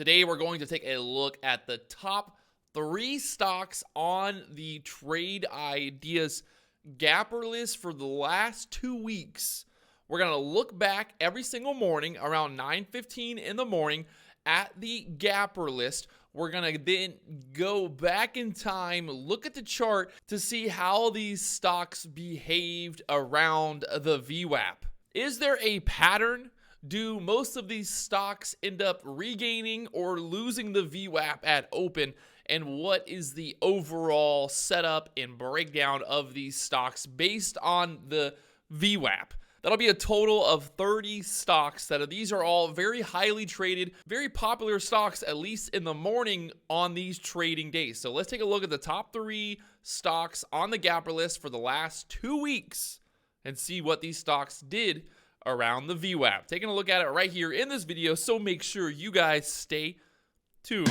Today, we're going to take a look at the top 3 stocks on the Trade Ideas Gapper list for the last 2 weeks. We're going to look back every single morning around 9:15 in the morning at the Gapper list. We're going to then go back in time, look at the chart to see how these stocks behaved around the Vwap. Is there a pattern? Do most of these stocks end up regaining or losing the Vwap at open? And what is the overall setup and breakdown of these stocks based on the Vwap? That'll be a total of 30 stocks. These are all very highly traded, very popular stocks, at least in the morning on these trading days. So let's take a look at the top 3 stocks on the Gapper list for the last 2 weeks and see what these stocks did around the Vwap. Taking a look at it right here in this video, so make sure you guys stay tuned.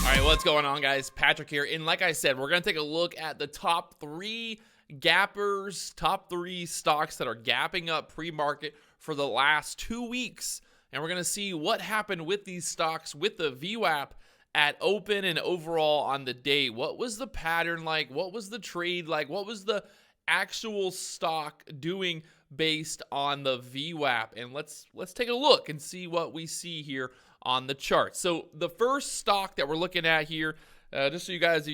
All right, what's going on, guys? Patrick here, and like I said, we're going to take a look at the top 3 gappers, top 3 stocks that are gapping up pre-market for the last 2 weeks, and we're going to see what happened with these stocks with the Vwap at open and overall on the day. What was the pattern like? What was the trade like? What was the actual stock doing based on the Vwap? And let's take a look and see what we see here on the chart. So the first stock that we're looking at here, just so you guys, if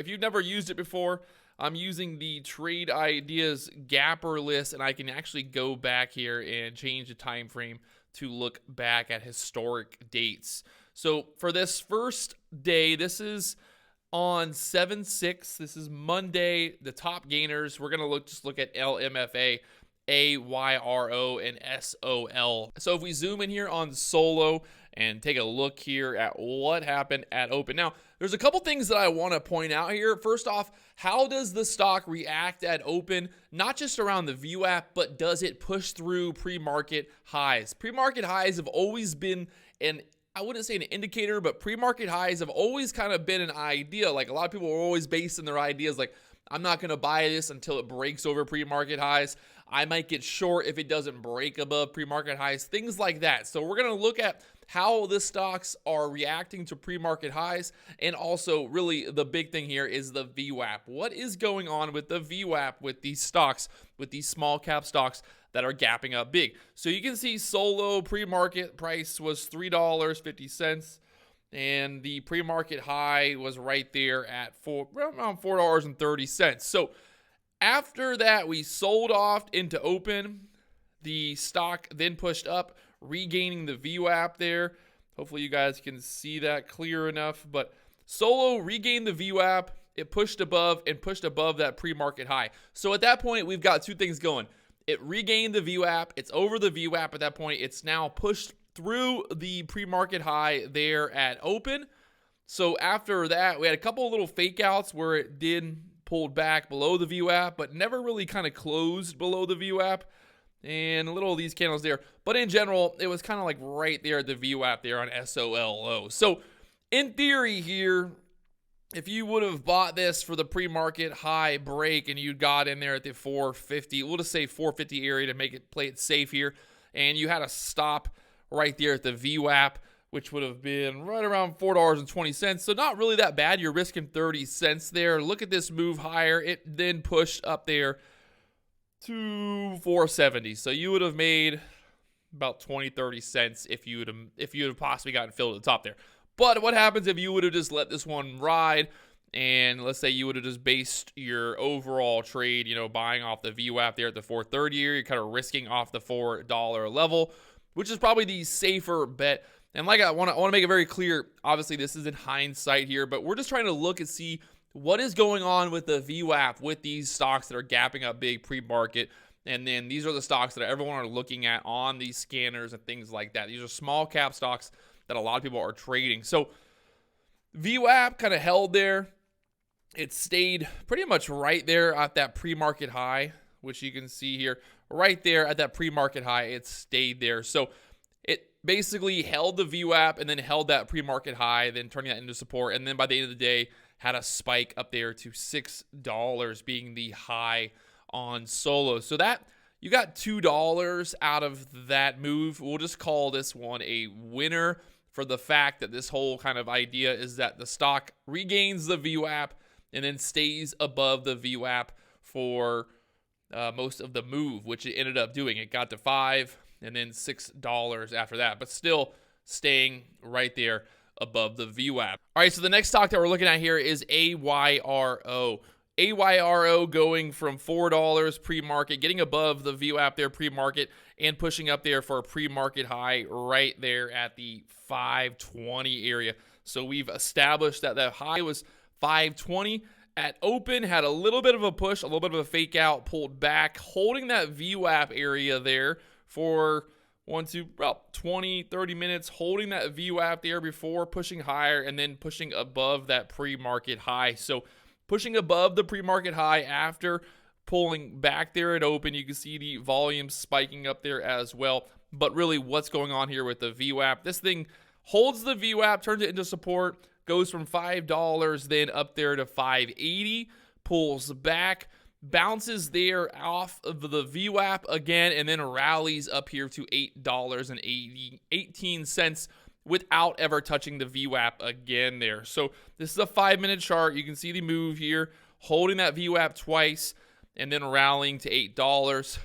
you've never used it before, I'm using the Trade Ideas Gapper list, and I can actually go back here and change the time frame to look back at historic dates. So for this first day, this is on 7/6. This is Monday. The top gainers, we're going to just look at Lmfa, Ayro, and SOL. So if we zoom in here on Solo and take a look here at what happened at open. Now, there's a couple things that I want to point out here. First off, how does the stock react at open? Not just around the Vwap, but does it push through pre-market highs? Pre-market highs have always been I wouldn't say an indicator, but pre-market highs have always kind of been an idea. Like, a lot of people are always basing their ideas like, I'm not going to buy this until it breaks over pre-market highs. I might get short if it doesn't break above pre-market highs, things like that. So we're going to look at how the stocks are reacting to pre-market highs, and also really the big thing here is the Vwap. What is going on with the Vwap with these stocks, with these small cap stocks that are gapping up big? So you can see Solo pre-market price was $3.50, and the pre-market high was right there at around $4.30. So after that, we sold off into open. The stock then pushed up, regaining the Vwap there. Hopefully you guys can see that clear enough. But Solo regained the Vwap. It pushed above that pre-market high. So at that point, we've got 2 things going. It regained the Vwap. It's over the Vwap at that point. It's now pushed through the pre-market high there at open. So after that, we had a couple of little fake outs where it did pull back below the Vwap, but never really kind of closed below the Vwap. And a little of these candles there. But in general, it was kind of like right there at the Vwap there on SOLO. So in theory here, if you would have bought this for the pre-market high break and you got in there at the 450, we'll just say 450 area to play it safe here, and you had a stop right there at the Vwap, which would have been right around $4.20. So not really that bad. You're risking 30 cents there. Look at this move higher. It then pushed up there to 470. So you would have made about 20-30 cents if you would have possibly gotten filled at the top there. But what happens if you would have just let this one ride, and let's say you would have just based your overall trade, buying off the Vwap there at the 430 area, you're kind of risking off the $4 level, which is probably the safer bet. And like I want to make it very clear, obviously this is in hindsight here, but we're just trying to look and see what is going on with the Vwap with these stocks that are gapping up big pre-market. And then these are the stocks that everyone are looking at on these scanners and things like that. These are small cap stocks that a lot of people are trading. So Vwap kind of held there. It stayed pretty much right there at that pre-market high, which you can see here. Right there at that pre-market high, it stayed there. So it basically held the Vwap and then held that pre-market high, then turning that into support. And then by the end of the day, had a spike up there to $6 being the high on Solo. So that you got $2 out of that move. We'll just call this one a winner for the fact that this whole kind of idea is that the stock regains the VWAP and then stays above the VWAP for most of the move, which it ended up doing. It got to $5 and then $6 after that, but still staying right there above the VWAP. All right, so the next stock that we're looking at here is Ayro. Ayro going from $4 pre-market, getting above the VWAP there pre-market, and pushing up there for a pre-market high right there at the 520 area. So we've established that the high was 520. At open, had a little bit of a push, a little bit of a fake out, pulled back, holding that VWAP area there for 20, 30 minutes, holding that VWAP there before pushing higher and then pushing above that pre-market high. So pushing above the pre-market high after pulling back there at open. You can see the volume spiking up there as well. But really, what's going on here with the VWAP? This thing holds the VWAP, turns it into support, goes from $5 then up there to $5.80, pulls back, bounces there off of the VWAP again, and then rallies up here to $8.18 without ever touching the VWAP again there. So this is a 5-minute chart. You can see the move here, holding that VWAP twice and then rallying to $8.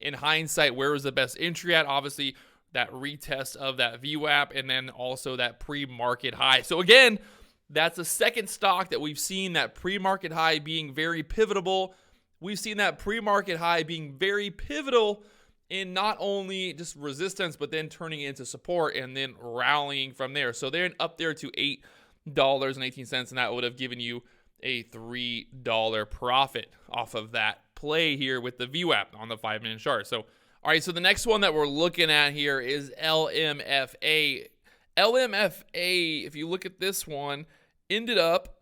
In hindsight, where was the best entry at? Obviously, that retest of that VWAP and then also that pre-market high. So again, that's the second stock that we've seen that pre-market high being very pivotal. We've seen that pre-market high being very pivotal in not only just resistance, but then turning into support and then rallying from there. So they're up there to $8.18, and that would have given you a $3 profit off of that play here with the VWAP on the 5-minute chart. So, all right, so the next one that we're looking at here is Lmfa. Lmfa, if you look at this one, ended up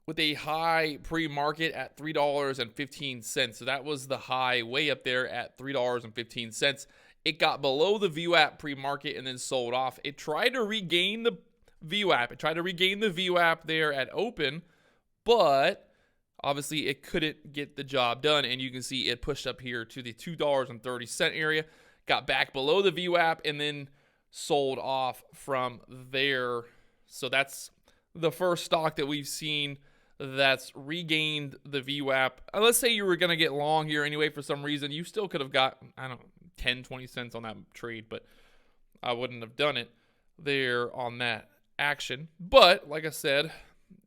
with a high pre-market at $3.15. So that was the high way up there at $3.15. It got below the VWAP pre-market and then sold off. It tried to regain the VWAP. It tried to regain the VWAP there at open, but obviously it couldn't get the job done. And you can see it pushed up here to the $2.30 area, got back below the VWAP, and then sold off from there. So that's the first stock that we've seen that's regained the VWAP. Let's say you were going to get long here anyway for some reason. You still could have got, I don't know, 10, 20 cents on that trade, but I wouldn't have done it there on that action. But like I said,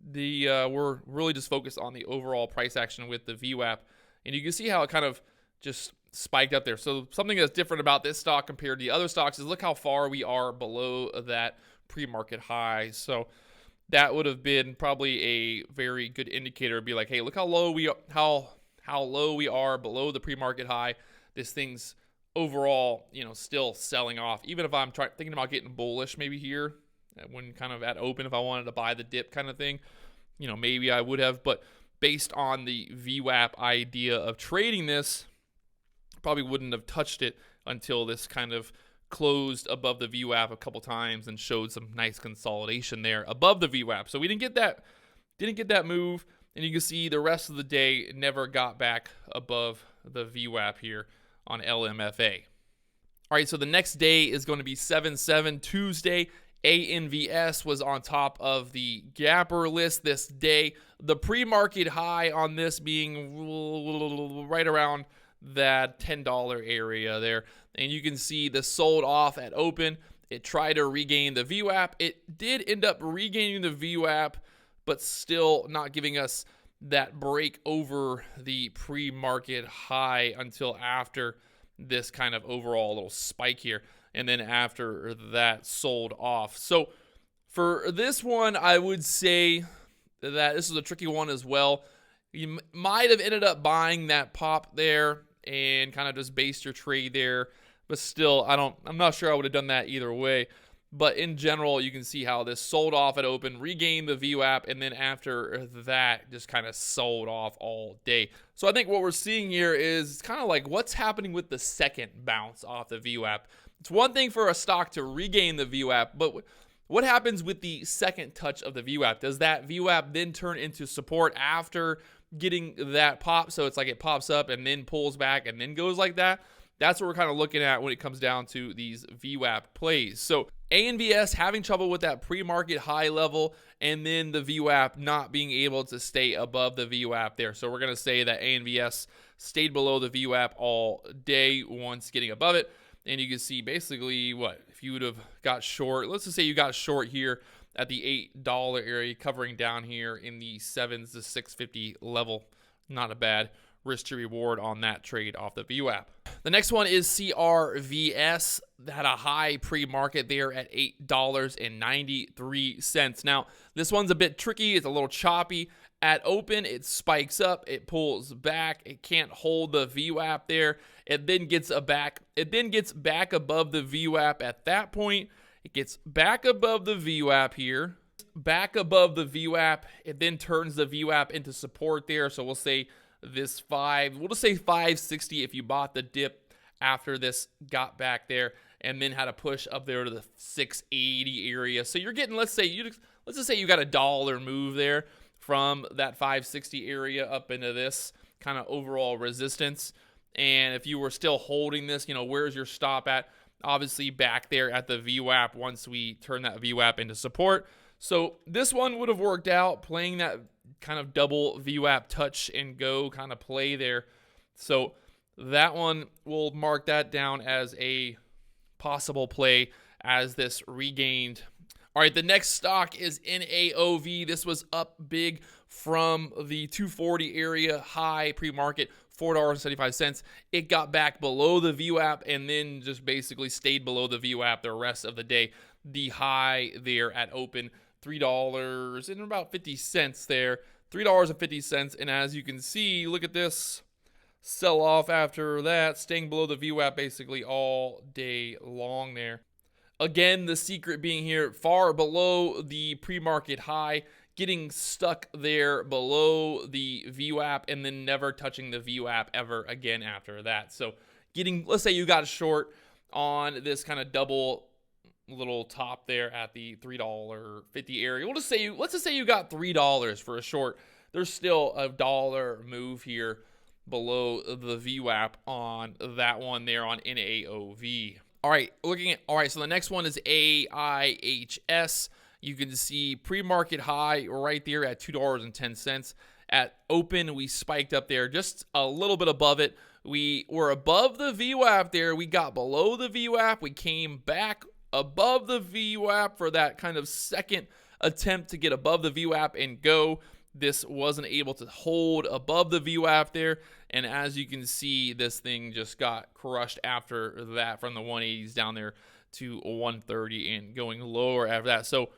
we're really just focused on the overall price action with the VWAP. And you can see how it kind of just spiked up there. So something that's different about this stock compared to the other stocks is look how far we are below that pre-market high. So that would have been probably a very good indicator to be like, hey, look how low we are below the pre-market high. This thing's overall, still selling off. Even if I'm thinking about getting bullish maybe here when kind of at open, if I wanted to buy the dip kind of thing, maybe I would have. But based on the VWAP idea of trading this, probably wouldn't have touched it until this kind of closed above the VWAP a couple times and showed some nice consolidation there above the VWAP. So we didn't get that move, and you can see the rest of the day never got back above the VWAP here on Lmfa. All right, so the next day is going to be 7/7 Tuesday. ANVS was on top of the gapper list this day. The pre-market high on this being right around that $10 area there. And you can see the sold off at open. It tried to regain the VWAP. It did end up regaining the VWAP, but still not giving us that break over the pre-market high until after this kind of overall little spike here. And then after that sold off. So for this one, I would say that this is a tricky one as well. You might have ended up buying that pop there and kind of just based your trade there. But still, I'm not sure I would have done that either way. But in general, you can see how this sold off at open, regained the VWAP, and then after that, just kind of sold off all day. So I think what we're seeing here is kind of like what's happening with the second bounce off the VWAP. It's one thing for a stock to regain the VWAP, but what happens with the second touch of the VWAP? Does that VWAP then turn into support after getting that pop? So it's like it pops up and then pulls back and then goes like that? That's what we're kind of looking at when it comes down to these VWAP plays. So ANVS having trouble with that pre-market high level, and then the VWAP not being able to stay above the VWAP there. So we're going to say that ANVS stayed below the VWAP all day once getting above it. And you can see basically what, if you would have got short, let's just say you got short here at the $8 area, covering down here in the 7s to 650 level. Not a bad risk to reward on that trade off the VWAP. The next one is CRVS. Had a high pre-market there at $8.93. Now, this one's a bit tricky. It's a little choppy. At open, it spikes up, it pulls back, it can't hold the VWAP there. It then gets back above the VWAP at that point. It gets back above the VWAP here, back above the VWAP. It then turns the VWAP into support there. So we'll say this we'll just say 560 if you bought the dip after this got back there, and then had a push up there to the 680 area. So you're getting, let's just say you got $1 move there from that 560 area up into this kind of overall resistance. And if you were still holding this, where's your stop at? Obviously back there at the VWAP once we turn that VWAP into support. So this one would have worked out, playing that kind of double VWAP touch and go kind of play there. So that one, we'll mark that down as a possible play as this regained. All right, the next stock is Naov. This was up big from the 240 area high pre-market, $4.75. It got back below the VWAP and then just basically stayed below the VWAP the rest of the day. The high there at open, $3.50 there, $3.50. And as you can see, look at this sell off after that, staying below the VWAP basically all day long there. Again, the secret being here, far below the pre-market high, getting stuck there below the VWAP and then never touching the VWAP ever again after that. So let's say you got short on this kind of double little top there at the $3.50 area. Let's just say you got $3 for a short. There's still a $1 move here below the VWAP on that one there on Naov. All right, so the next one is AIHS. You can see pre-market high right there at $2.10. At open, we spiked up there just a little bit above it. We were above the VWAP there. We got below the VWAP. We came back above the VWAP for that kind of second attempt to get above the VWAP and go. This wasn't able to hold above the VWAP there. And as you can see, this thing just got crushed after that from the 180s down there to 130 and going lower after that. So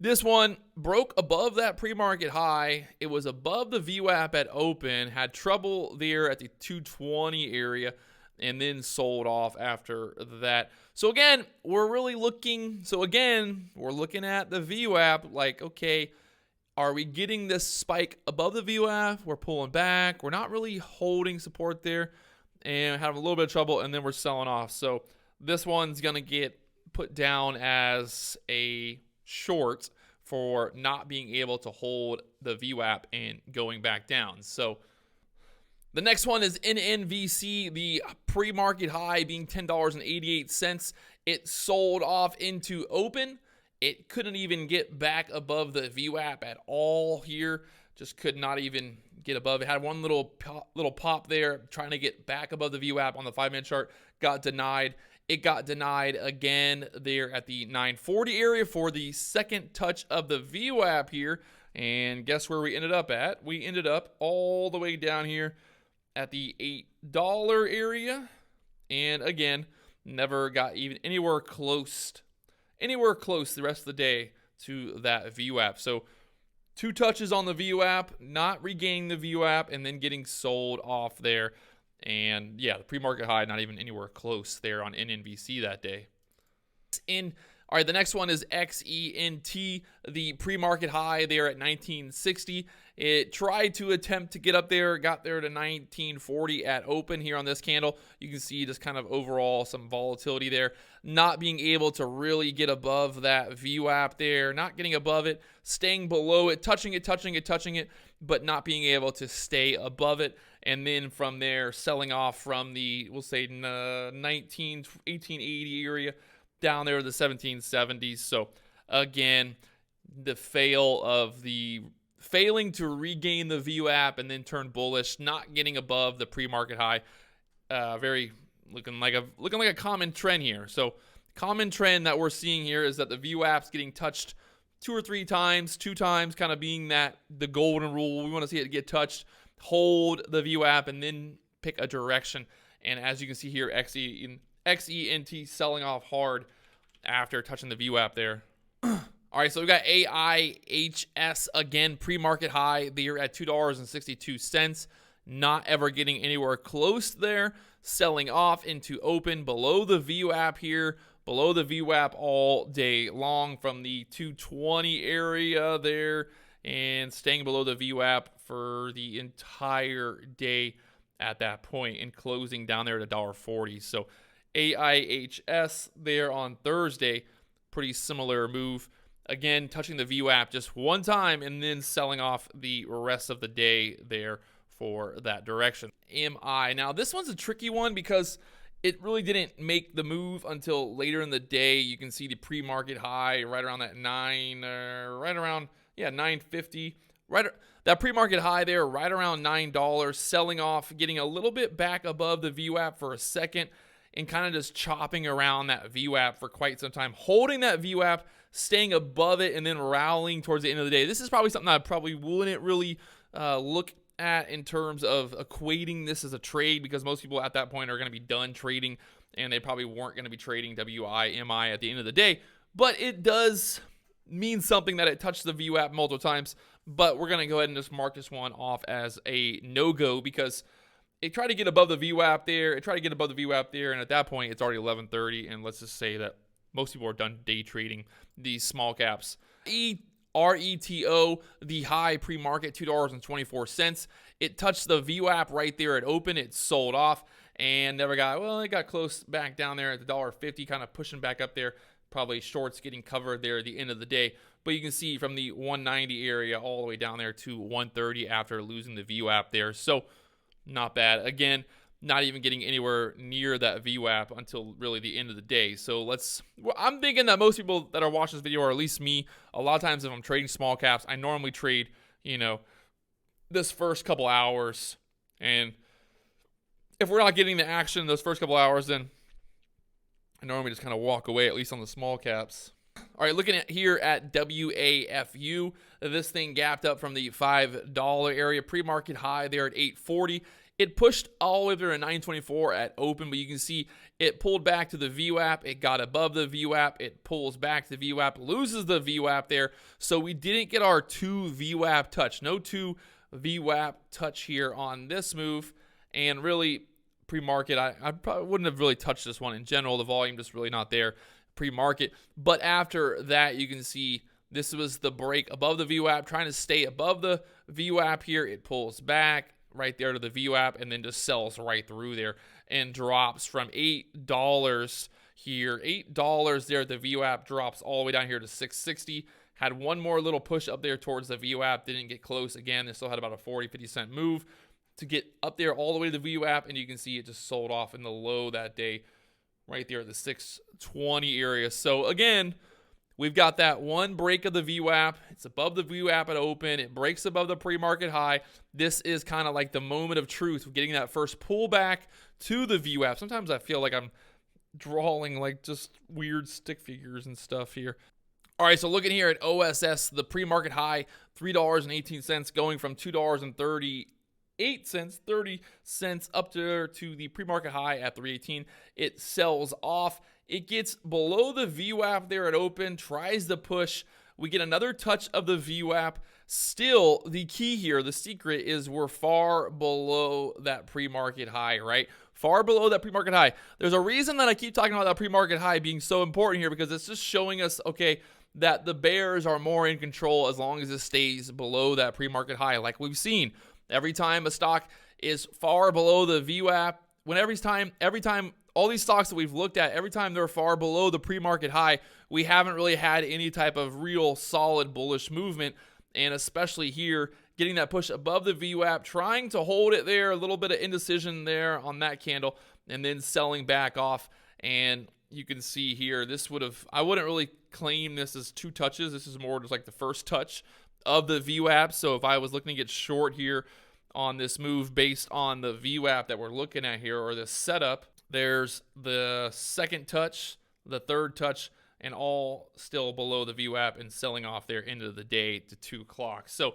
this one broke above that pre-market high. It was above the VWAP at open, had trouble there at the 220 area, and then sold off after that. So again, we're looking at the VWAP like, okay, are we getting this spike above the VWAP? We're pulling back. We're not really holding support there and have a little bit of trouble, and then we're selling off. So this one's going to get put down as a short for not being able to hold the VWAP and going back down. So the next one is NNVC, the pre-market high being $10.88. It sold off into open. It couldn't even get back above the VWAP at all here. Just could not even get above. It had one little pop there trying to get back above the VWAP on the 5-minute chart. Got denied. It got denied again there at the 940 area for the second touch of the VWAP here. And guess where we ended up at? We ended up all the way down here at the $8 area. And again, never got even anywhere close the rest of the day to that VWAP. So 2 touches on the VWAP, not regaining the VWAP, and then getting sold off there. And yeah, the pre-market high not even anywhere close there on NNVC that day. All right, the next one is XENT, the pre-market high there at 1960. It tried to attempt to get up there, got there to 1940 at open here on this candle. You can see just kind of overall some volatility there. Not being able to really get above that VWAP there, not getting above it, staying below it, touching it, but not being able to stay above it. and then from there selling off from the, we'll say 1880 area down there to the 1770s. So again, the failing to regain the Vwap and then turn bullish, not getting above the pre-market high. Very looking like a common trend here. So common trend that we're seeing here is that the Vwap's getting touched 2 or 3 times, 2 times kind of being that the golden rule. We want to see it get touched, hold the Vwap, and then pick a direction. And as you can see here, Xent selling off hard after touching the Vwap there. All right, so we got AIHS again, pre-market high there at $2.62. Not ever getting anywhere close there. Selling off into open below the Vwap here. Below the Vwap all day long from the 220 area there. And staying below the Vwap for the entire day at that point. And closing down there at $1.40. So AIHS there on Thursday. Pretty similar move. Again, touching the Vwap just one time and then selling off the rest of the day there for that direction. MI. Now, this one's a tricky one because it really didn't make the move until later in the day. You can see the pre-market high right around that 950. That pre-market high there right around $9, selling off, getting a little bit back above the Vwap for a second and kind of just chopping around that Vwap for quite some time, holding that Vwap, staying above it, and then rallying towards the end of the day. This is probably something I probably wouldn't really look at in terms of equating this as a trade, because most people at that point are going to be done trading, and they probably weren't going to be trading WI, MI at the end of the day. But it does mean something that it touched the Vwap multiple times. But we're going to go ahead and just mark this one off as a no-go, because it tried to get above the Vwap there. It tried to get above the Vwap there, and at that point, it's already 11:30, and let's just say that most people are done day trading these small caps. RETO, the high pre-market, $2.24. It touched the Vwap right there at open. It sold off and never got, well, it got close back down there at the $1.50, kind of pushing back up there. Probably shorts getting covered there at the end of the day. But you can see from the 190 area all the way down there to 130 after losing the Vwap there. So not bad. Again, not even getting anywhere near that Vwap until really the end of the day. So I'm thinking that most people that are watching this video, or at least me, a lot of times if I'm trading small caps, I normally trade, this first couple hours. And if we're not getting the action in those first couple hours, then I normally just kind of walk away, at least on the small caps. All right, looking at here at WAFU, this thing gapped up from the $5 area, pre-market high there at $8.40. It pushed all the way there to $9.24 at open, but you can see it pulled back to the Vwap. It got above the Vwap. It pulls back to the Vwap, loses the Vwap there. So we didn't get our 2 Vwap touch. No 2 Vwap touch here on this move. And really, pre-market, I probably wouldn't have really touched this one in general. The volume just really not there pre-market. But after that, you can see this was the break above the Vwap, trying to stay above the Vwap here. It pulls back right there to the Vwap and then just sells right through there and drops from $8 here. $8 there at the Vwap, drops all the way down here to $6.60. Had one more little push up there towards the Vwap, didn't get close again. They still had about a 40-50 cent move to get up there all the way to the Vwap, and you can see it just sold off in the low that day right there at the 620 area. So again, we've got that one break of the Vwap. It's above the Vwap at open. It breaks above the pre-market high. This is kind of like the moment of truth, getting that first pullback to the Vwap. Sometimes I feel like I'm drawing like just weird stick figures and stuff here. All right, so looking here at OSS, the pre-market high, $3.18, going from $2.30 30 cents up to the pre-market high at $3.18. It sells off. It gets below the Vwap there at open, tries to push. We get another touch of the Vwap. Still, the key here, the secret is we're far below that pre-market high, right? Far below that pre-market high. There's a reason that I keep talking about that pre-market high being so important here, because it's just showing us, okay, that the bears are more in control as long as it stays below that pre-market high, like we've seen. Every time a stock is far below the Vwap, every time all these stocks that we've looked at, every time they're far below the pre-market high, we haven't really had any type of real solid bullish movement. And especially here, getting that push above the VWAP, trying to hold it there, a little bit of indecision there on that candle, and then selling back off. And you can see here, this would have, I wouldn't really claim this as 2 touches. This is more just like the first touch of the VWAP. So if I was looking to get short here on this move based on the VWAP that we're looking at here, or this setup, there's the second touch, the third touch, and all still below the VWAP and selling off there end of the day to 2 o'clock. So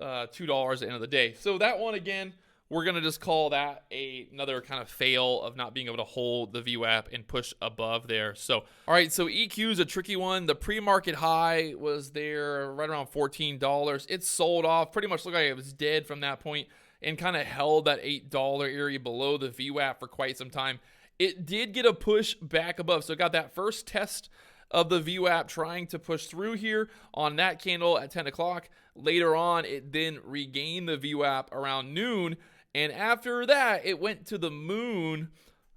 $2 at the end of the day. So that one, again, we're going to just call that another kind of fail of not being able to hold the VWAP and push above there. So, all right, so EQ is a tricky one. The pre-market high was there right around $14. It sold off, pretty much looked like it was dead from that point, and kind of held that $8 area below the VWAP for quite some time. It did get a push back above, so it got that first test of the VWAP trying to push through here on that candle at 10 o'clock. Later on, it then regained the VWAP around noon, and after that, it went to the moon,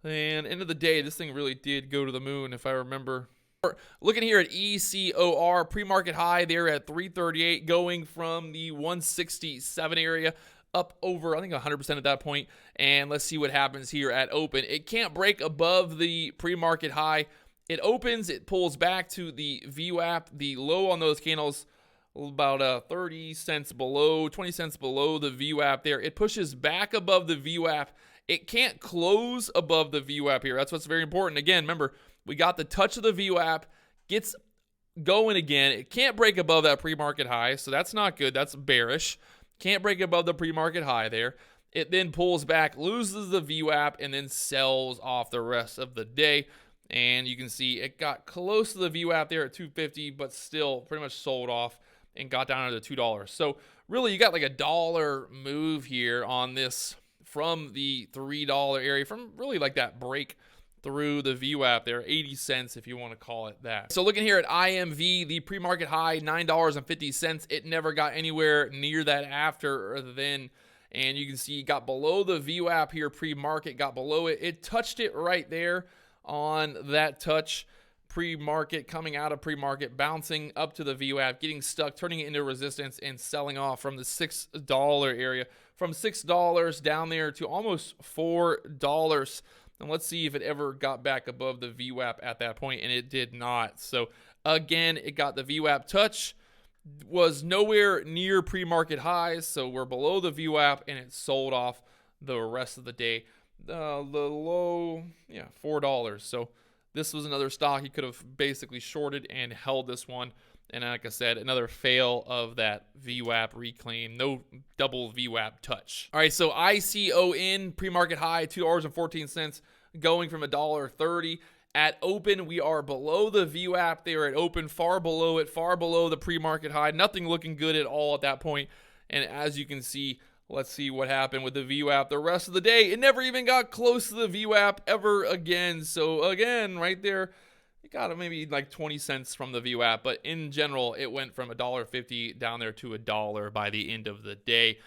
and end of the day, this thing really did go to the moon, if I remember. Looking here at ECOR, pre-market high there at 338, going from the 167 area up over, I think, 100% at that point. And let's see what happens here at open. It can't break above the pre-market high. It opens, it pulls back to the VWAP, the low on those candles, about 30 cents below, 20 cents below the VWAP there. It pushes back above the VWAP. It can't close above the VWAP here. That's what's very important. Again, remember, we got the touch of the VWAP, gets going again. It can't break above that pre-market high, so that's not good. That's bearish. Can't break above the pre-market high there. It then pulls back, loses the VWAP, and then sells off the rest of the day. And you can see it got close to the VWAP there at 250, but still pretty much sold off and got down to $2. So really, you got like a $1 move here on this from the $3 area, from really like that break through the VWAP there, 80 cents if you want to call it that. So looking here at IMV, the pre-market high, $9.50. It never got anywhere near that after then. And you can see it got below the VWAP here, pre-market, got below it. It touched it right there on that touch. Pre-market, coming out of pre-market, bouncing up to the VWAP, getting stuck, turning it into resistance, and selling off from the $6 area. From $6 down there to almost $4. And let's see if it ever got back above the VWAP at that point, and it did not. So again, it got the VWAP touch, was nowhere near pre-market highs, so we're below the VWAP, and it sold off the rest of the day. The low, $4. So this was another stock you could have basically shorted and held this one. And like I said, another fail of that VWAP reclaim. No double VWAP touch. All right, so ICON, pre-market high, $2.14, going from $1.30. At open, we are below the VWAP there at open, far below it, far below the pre-market high. Nothing looking good at all at that point. And as you can see, let's see what happened with the VWAP the rest of the day. It never even got close to the VWAP ever again. So again, right there, it got maybe like 20 cents from the VWAP. But in general, it went from $1.50 down there to $1 by the end of the day,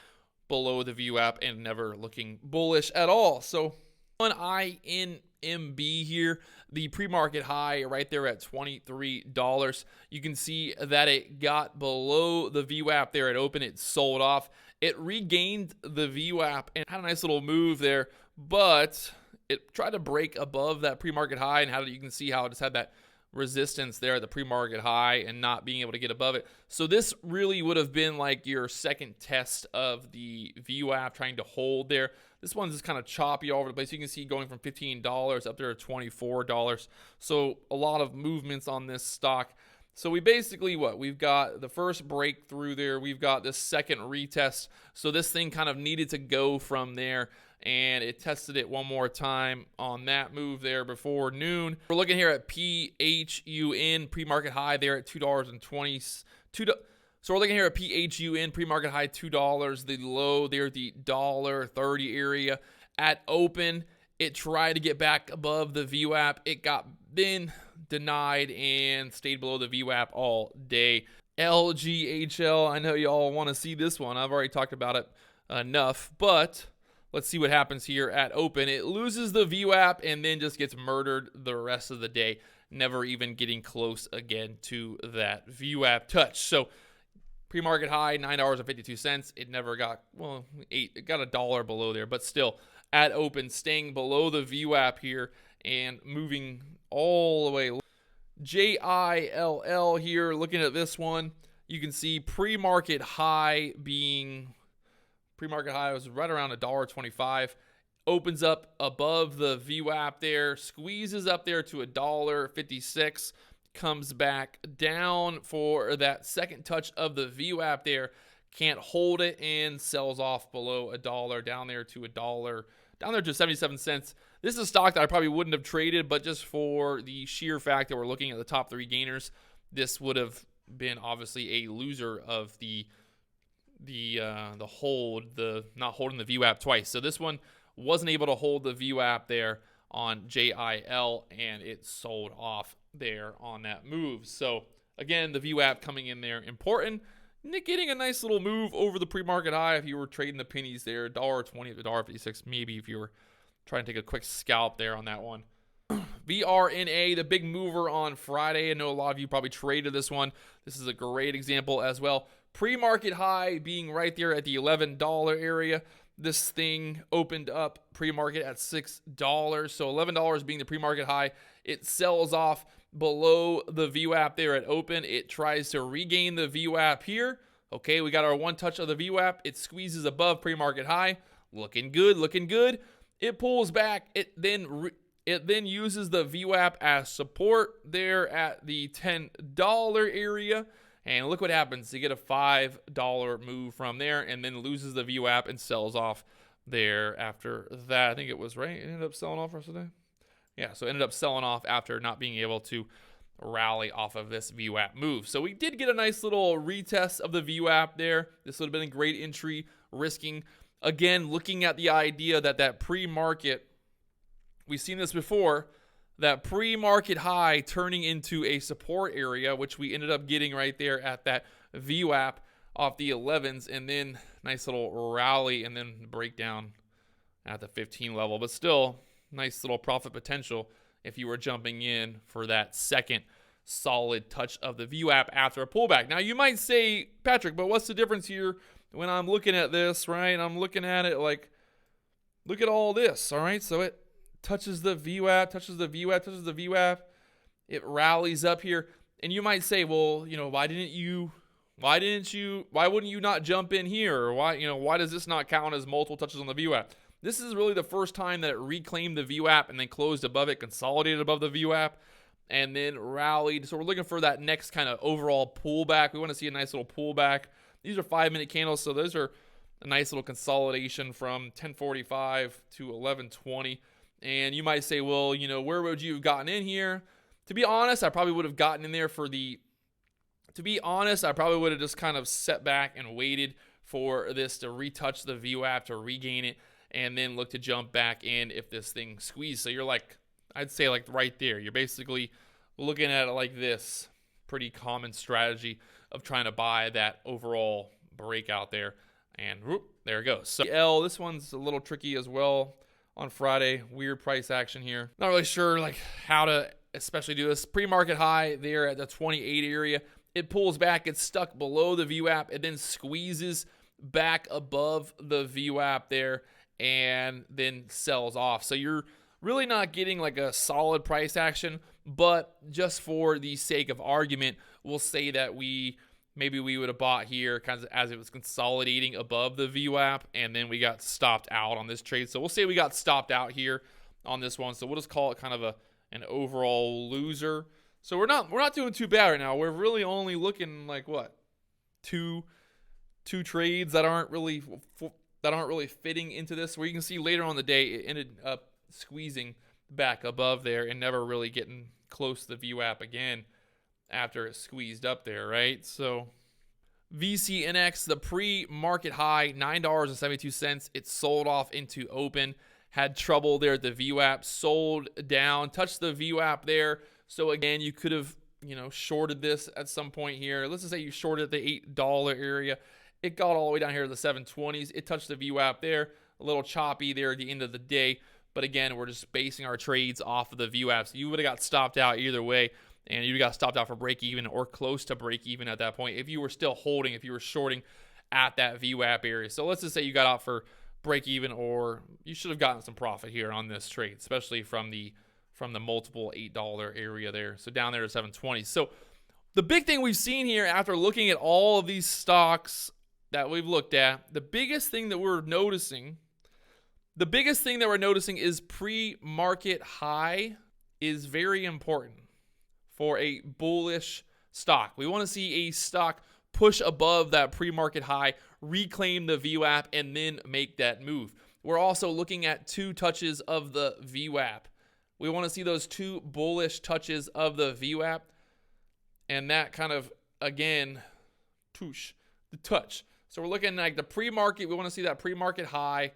below the VWAP and never looking bullish at all. So on INMB here, the pre-market high right there at $23. You can see that it got below the VWAP there at open. It sold off. It regained the VWAP and had a nice little move there, but it tried to break above that pre-market high, and you can see how it just had that resistance there at the pre-market high and not being able to get above it. So this really would have been like your second test of the VWAP trying to hold there. This one's just kind of choppy all over the place. You can see going from $15 up there to $24. So a lot of movements on this stock. So we basically, we've got the first breakthrough there. We've got this second retest. So this thing kind of needed to go from there, and it tested it one more time on that move there before noon. We're looking here at PHUN, pre-market high there at $2.20. So we're looking here at PHUN, pre-market high $2. The low there, the $1.30 area. At open, it tried to get back above the VWAP. It got then denied and stayed below the VWAP all day. LGHL, I know y'all want to see this one. I've already talked about it enough, but let's see what happens here at open. It loses the VWAP and then just gets murdered the rest of the day, never even getting close again to that VWAP touch. So Pre-market high, $9.52. It never got, well, it got $1 below there, but still at open, staying below the VWAP here and moving all the way. JILL here, looking at this one, you can see pre-market high was right around $1.25. Opens up above the VWAP there, squeezes up there to $1.56, comes back down for that second touch of the VWAP there, can't hold it, and sells off below $1, down there to $1, down there to 77 cents. This is a stock that I probably wouldn't have traded, but just for the sheer fact that we're looking at the top 3 gainers, this would have been obviously a loser of the hold, the not holding the VWAP twice. So this one wasn't able to hold the VWAP there on JIL, and it sold off there on that move. So again, the VWAP coming in there important. Getting a nice little move over the pre-market high if you were trading the pennies there, $1.20 to $1.56, maybe if you were trying to take a quick scalp there on that one. Vrna, the big mover on Friday. I know a lot of you probably traded this one. This is a great example as well. Pre-market high being right there at the $11 area. This thing opened up pre-market at $6. So $11 being the pre-market high. It sells off below the VWAP there at open. It tries to regain the VWAP here. Okay, we got our one touch of the VWAP. It squeezes above pre-market high. Looking good, looking good. It pulls back. It then uses the VWAP as support there at the $10 area. And look what happens. You get a $5 move from there and then loses the VWAP and sells off there after that. I think it was, right? It ended up selling off yesterday. Yeah, so it ended up selling off after not being able to rally off of this VWAP move. So we did get a nice little retest of the VWAP there. This would have been a great entry, risking. Again, looking at the idea that pre-market, we've seen this before, that pre-market high turning into a support area, which we ended up getting right there at that VWAP off the 11s, and then nice little rally and then breakdown at the 15 level. But still, nice little profit potential if you were jumping in for that second solid touch of the VWAP after a pullback. Now, you might say, Patrick, but what's the difference here when I'm looking at this, right? I'm looking at it like, look at all this, all right? So it touches the VWAP, touches the VWAP, touches the VWAP. It rallies up here. And you might say, well, you know, why wouldn't you not jump in here? Or why does this not count as multiple touches on the VWAP? This is really the first time that it reclaimed the VWAP and then closed above it, consolidated above the VWAP, and then rallied. So we're looking for that next kind of overall pullback. We want to see a nice little pullback. These are 5-minute candles, so those are a nice little consolidation from 1045 to 1120. And you might say, well, you know, where would you have gotten in here? To be honest, I probably would have gotten in there I probably would have just kind of set back and waited for this to retouch the VWAP, to regain it, and then look to jump back in if this thing squeezed. So you're like, I'd say like right there. You're basically looking at it like this. Pretty common strategy of trying to buy that overall breakout there. And whoop, there it goes. So this one's a little tricky as well on Friday. Weird price action here. Not really sure like how to especially do this. Pre-market high there at the 28 area. It pulls back. It's stuck below the VWAP. It then squeezes back above the VWAP there and then sells off. So you're really not getting like a solid price action, but just for the sake of argument, we'll say that maybe we would have bought here kind of as it was consolidating above the VWAP, and then we got stopped out on this trade. So we'll say we got stopped out here on this one. So we'll just call it kind of an overall loser. So we're not doing too bad right now. We're really only looking like what, two trades that aren't really fitting into this. Where you can see later on the day it ended up squeezing back above there and never really getting close to the VWAP again after it squeezed up there, right? So Vcnx, the pre-market high, $9.72. It sold off into open. Had trouble there at the VWAP, sold down, touched the VWAP there. So again, you could have, you know, shorted this at some point here. Let's just say you shorted the $8 area. It got all the way down here to the 720s. It touched the VWAP there. A little choppy there at the end of the day. But again, we're just basing our trades off of the VWAP. So you would have got stopped out either way. and you got stopped out for break even or close to break even at that point if you were still holding, if you were shorting at that VWAP area. So let's just say you got out for break even, or you should have gotten some profit here on this trade, especially from the multiple $8 area there. So down there to 720. So the big thing we've seen here after looking at all of these stocks that we've looked at, the biggest thing that we're noticing is pre-market high is very important for a bullish stock. We want to see a stock push above that pre-market high, reclaim the VWAP, and then make that move. We're also looking at 2 touches of the VWAP. We want to see those 2 bullish touches of the VWAP. And that kind of, again, the touch. So we're looking like the pre-market. We want to see that pre-market high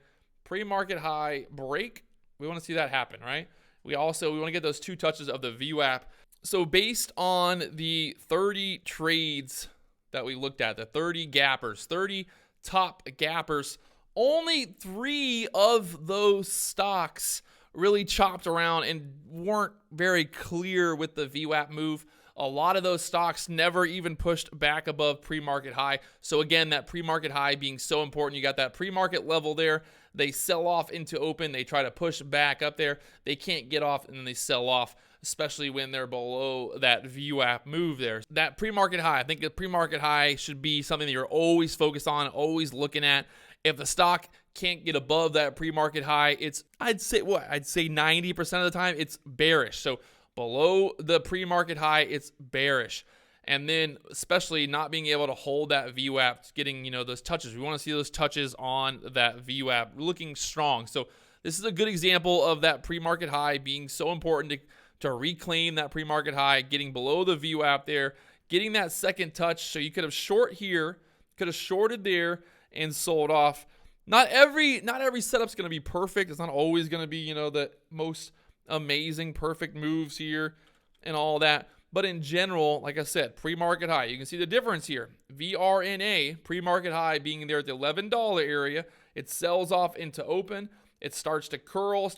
break. We want to see that happen, right? We want to get those 2 touches of the VWAP. So based on the 30 trades that we looked at, the 30 gappers, 30 top gappers, only 3 of those stocks really chopped around and weren't very clear with the VWAP move. A lot of those stocks never even pushed back above pre-market high. So again, that pre-market high being so important. You got that pre-market level there. They sell off into open. They try to push back up there. They can't get off, and then they sell off, especially when they're below that VWAP move there. That pre-market high, I think the pre-market high should be something that you're always focused on, always looking at. If the stock can't get above that pre-market high, I'd say 90% of the time it's bearish. So below the pre-market high, it's bearish. And then especially not being able to hold that VWAP, getting, those touches. We want to see those touches on that VWAP looking strong. So this is a good example of that pre-market high being so important to reclaim that pre-market high, getting below the VWAP there, getting that second touch. So you could have shorted there and sold off. Not every setup's going to be perfect. It's not always going to be, the most amazing perfect moves here and all that. But in general, like I said, pre-market high, you can see the difference here. Vrna, pre-market high being there at the $11 area. It sells off into open. It starts to curl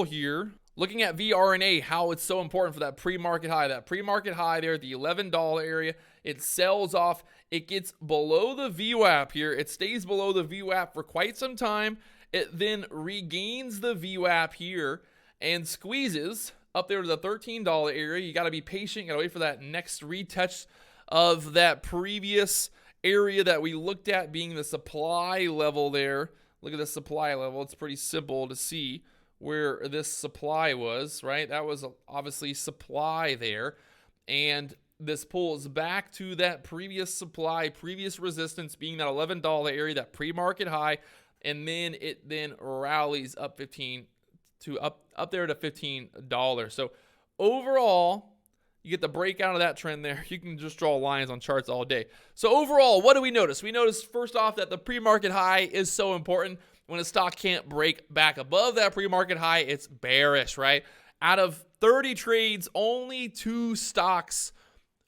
here. Looking at Vrna, how it's so important for that pre-market high. That pre-market high there at the $11 area. It sells off. It gets below the VWAP here. It stays below the VWAP for quite some time. It then regains the VWAP here and squeezes up there to the $13 area. You got to be patient. You got to wait for that next retouch of that previous area that we looked at being the supply level there. Look at the supply level. It's pretty simple to see where this supply was, right? That was obviously supply there. And this pulls back to that previous supply, previous resistance being that $11 area, that pre-market high. And then it rallies up up there to $15. So overall, you get the breakout of that trend there. You can just draw lines on charts all day. So overall, what do we notice? We notice first off that the pre-market high is so important. When a stock can't break back above that pre-market high, it's bearish, right? Out of 30 trades, only 2 stocks.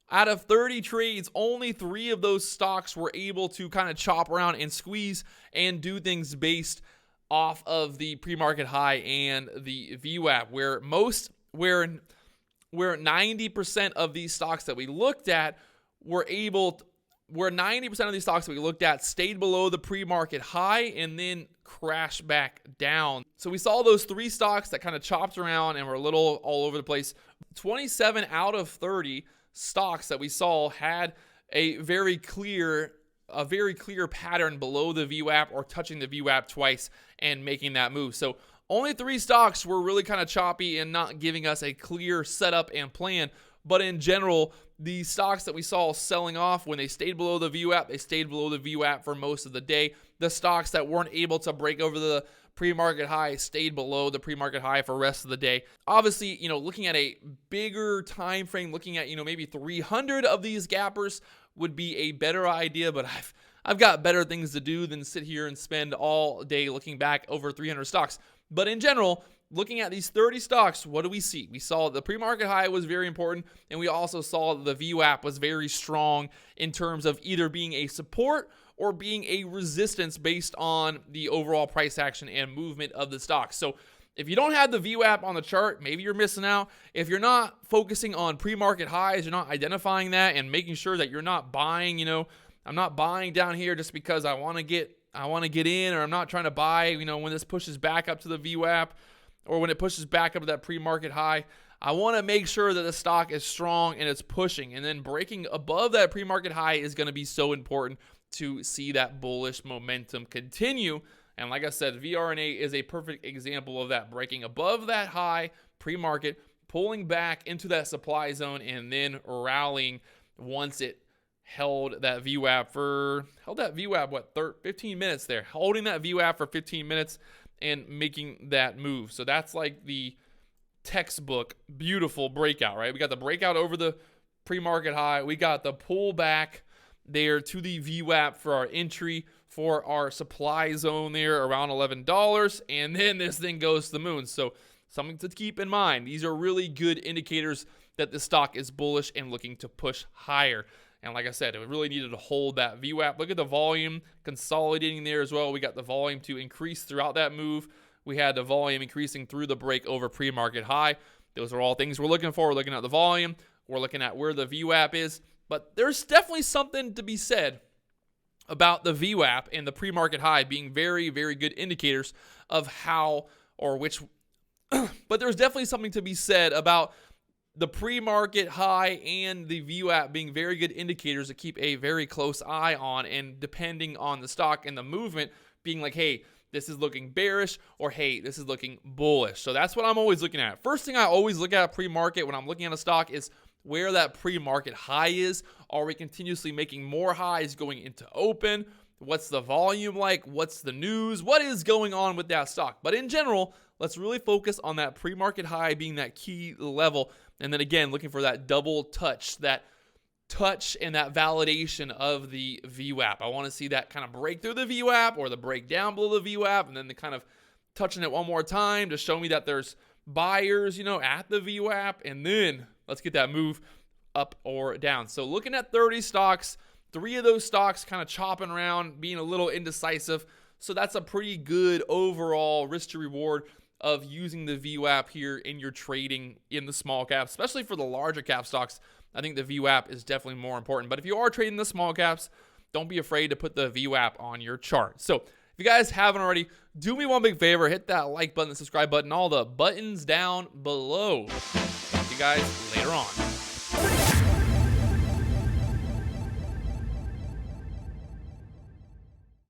Out of 30 trades, only 3 of those stocks were able to kind of chop around and squeeze and do things based off of the pre-market high and the VWAP, where 90% of these stocks that we looked at stayed below the pre-market high and then crashed back down. So we saw those 3 stocks that kind of chopped around and were a little all over the place. 27 out of 30 stocks that we saw had a very clear pattern below the VWAP or touching the VWAP twice and making that move. So only 3 stocks were really kind of choppy and not giving us a clear setup and plan. But in general, the stocks that we saw selling off, when they stayed below the VWAP, they stayed below the VWAP for most of the day. The stocks that weren't able to break over the pre-market high stayed below the pre-market high for the rest of the day. Obviously, looking at a bigger time frame, looking at, maybe 300 of these gappers would be a better idea, but I've got better things to do than sit here and spend all day looking back over 300 stocks. But in general, looking at these 30 stocks, what do we see? We saw the pre-market high was very important, and we also saw the VWAP was very strong in terms of either being a support or being a resistance based on the overall price action and movement of the stock. So If you don't have the VWAP on the chart, maybe you're missing out. If you're not focusing on pre-market highs, you're not identifying that and making sure that you're not buying, I'm not buying down here just because I want to get in, or I'm not trying to buy, when this pushes back up to the VWAP or when it pushes back up to that pre-market high. I want to make sure that the stock is strong and it's pushing, and then breaking above that pre-market high is going to be so important to see that bullish momentum continue. And like I said, VRNA is a perfect example of that, breaking above that high pre-market, pulling back into that supply zone, and then rallying once it held that VWAP 15 minutes there, holding that VWAP for 15 minutes and making that move. So that's like the textbook beautiful breakout, right? We got the breakout over the pre-market high. We got the pullback there to the VWAP for our entry for our supply zone there around $11, and then this thing goes to the moon. So something to keep in mind. These are really good indicators that the stock is bullish and looking to push higher. And like I said, it really needed to hold that VWAP. Look at the volume consolidating there as well. We got the volume to increase throughout that move. We had the volume increasing through the break over pre-market high. Those are all things we're looking for. We're looking at the volume. We're looking at where the VWAP is. But there's definitely something to be said about the VWAP and the pre-market high being very, very good indicators of how or which. But there's definitely something to be said about the pre-market high and the VWAP being very good indicators to keep a very close eye on, and depending on the stock and the movement being like, hey, this is looking bearish, or hey, this is looking bullish. So that's what I'm always looking at. First thing I always look at pre-market when I'm looking at a stock is where that pre-market high is. Are we continuously making more highs going into open? What's the volume like? What's the news? What is going on with that stock? But in general, let's really focus on that pre-market high being that key level. And then again, looking for that double touch, that touch and that validation of the VWAP. I want to see that kind of break through the VWAP or the break down below the VWAP, and then the kind of touching it one more time to show me that there's buyers, at the VWAP, and then let's get that move up or down. So looking at 30 stocks, 3 of those stocks kind of chopping around, being a little indecisive. So that's a pretty good overall risk to reward of using the VWAP here in your trading in the small caps, especially for the larger cap stocks. I think the VWAP is definitely more important. But if you are trading the small caps, don't be afraid to put the VWAP on your chart. So if you guys haven't already, do me one big favor, hit that like button, the subscribe button, all the buttons down below. See you guys later on.